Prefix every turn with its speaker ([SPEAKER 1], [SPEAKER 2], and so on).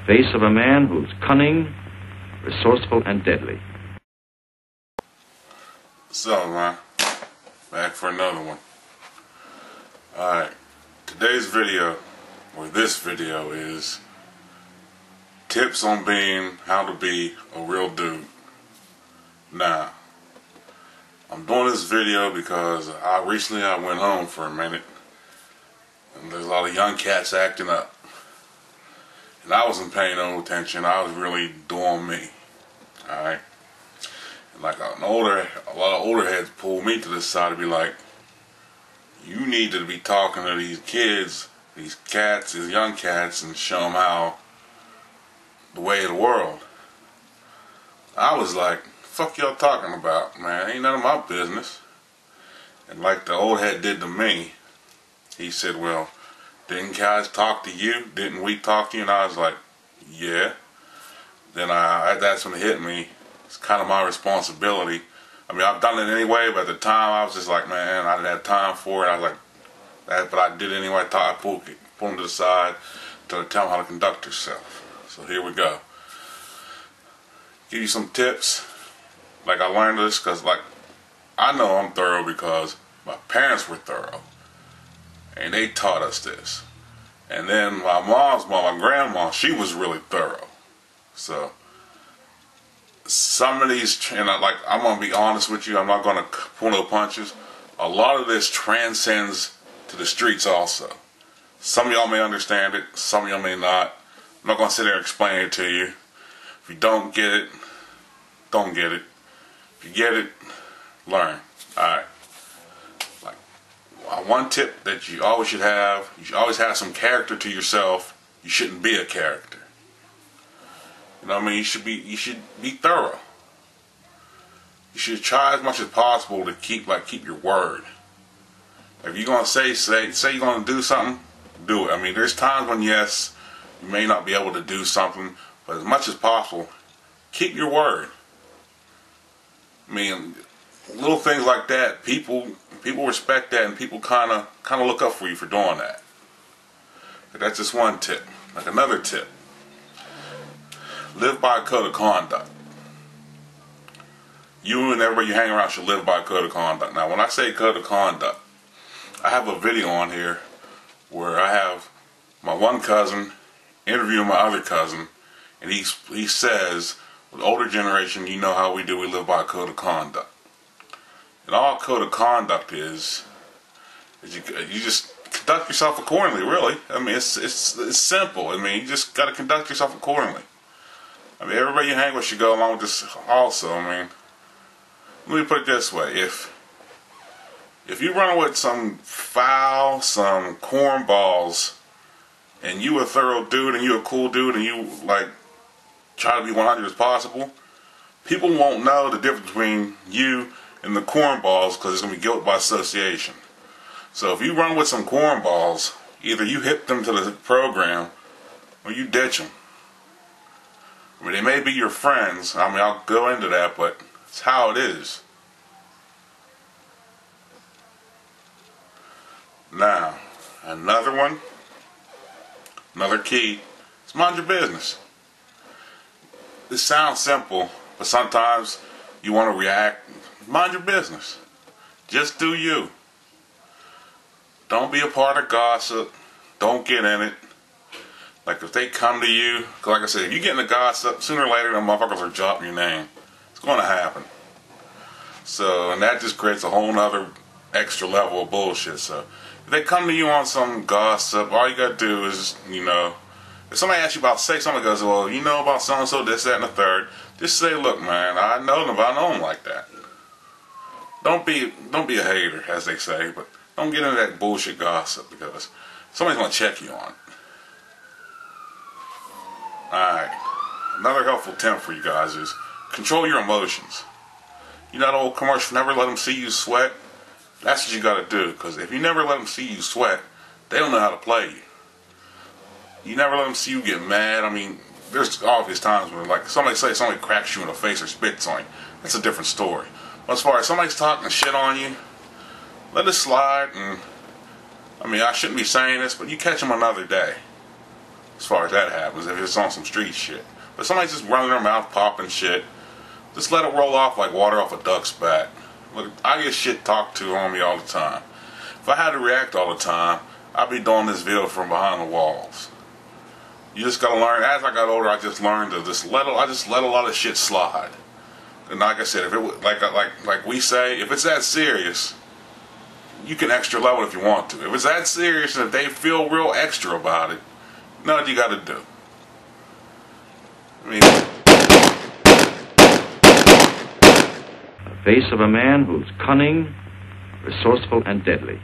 [SPEAKER 1] face of a man who's cunning, resourceful, and deadly.
[SPEAKER 2] What's up, man? Back for another one. Alright, today's video, or this video, is tips on how to be a real dude. Now, I'm doing this video because recently I went home for a minute, and there's a lot of young cats acting up. And I wasn't paying no attention. I was really doing me. Alright? And like a lot of older heads pulled me to the side to be like, you need to be talking to these kids, these cats, these young cats, and show them how the way of the world. I was like, fuck y'all talking about, man? Ain't none of my business. And like the old head did to me, he said, well, didn't guys talk to you? Didn't we talk to you? And I was like, yeah. Then that's when it hit me. It's kind of my responsibility. I mean, I've done it anyway, but at the time I was just like, man, I didn't have time for it. I was like, but I did it anyway. I pulled them to the side to tell them how to conduct yourself. So here we go. Give you some tips. Like, I learned this because, like, I know I'm thorough because my parents were thorough. And they taught us this. And then my grandma, she was really thorough. So some of these, and I'm going to be honest with you, I'm not going to pull no punches. A lot of this transcends to the streets also. Some of y'all may understand it, some of y'all may not. I'm not going to sit there and explain it to you. If you don't get it, don't get it. If you get it, learn. Alright. One tip that you always should have, you should always have some character to yourself. You shouldn't be a character. You know what I mean? You should be thorough. You should try as much as possible to keep your word. If you're gonna say you're gonna do something, do it. I mean, there's times when yes, you may not be able to do something, but as much as possible, keep your word. I mean, little things like that, people respect that, and people kind of look up for you for doing that. But that's just one tip. Like another tip, live by a code of conduct. You and everybody you hang around should live by a code of conduct. Now, when I say code of conduct, I have a video on here where I have my one cousin interviewing my other cousin, and he says, with the older generation, you know how we do, we live by a code of conduct. And all code of conduct is you just conduct yourself accordingly, really. I mean, it's simple. I mean, you just got to conduct yourself accordingly. I mean, everybody you hang with should go along with this also. I mean, let me put it this way. If you run with some foul, some cornballs, and you a thorough dude, and you a cool dude, and you, like, try to be 100 as possible, people won't know the difference between you and the cornballs because it's going to be guilt by association. So if you run with some cornballs, either you hit them to the program or you ditch them. I mean, they may be your friends. I mean, I'll go into that, but it's how it is. Now, another key is mind your business. This sounds simple, but sometimes you want to react. Mind your business. Just do you. Don't be a part of gossip. Don't get in it. Like, if they come to you, like I said, if you get in the gossip, sooner or later, them motherfuckers are dropping your name. It's going to happen. So, and that just creates a whole nother extra level of bullshit. So, if they come to you on some gossip, all you got to do is, you know, if somebody asks you about sex, somebody goes, well, you know about so-and-so, this, that, and the third, just say, look, man, I know them, but I know them like that. Don't be a hater, as they say, but don't get into that bullshit gossip because somebody's going to check you on it. Alright, another helpful tip for you guys is control your emotions. You know that old commercial, never let them see you sweat? That's what you got to do, because if you never let them see you sweat, they don't know how to play you. You never let them see you get mad. I mean, there's obvious times when, like, somebody cracks you in the face or spits on you. That's a different story. But as far as somebody's talking shit on you, let it slide. And I mean, I shouldn't be saying this, but you catch them another day. as far as that happens, if it's on some street shit. But somebody's just running their mouth, popping shit, just let it roll off like water off a duck's back. Look, I get shit talked to on me all the time. If I had to react all the time, I'd be doing this video from behind the walls. You just gotta learn. As I got older, I just learned to just let a lot of shit slide. And like I said, if it like we say, if it's that serious, you can extra level if you want to. If it's that serious and if they feel real extra about it, know what you gotta do. I mean,
[SPEAKER 1] The face of a man who's cunning, resourceful, and deadly.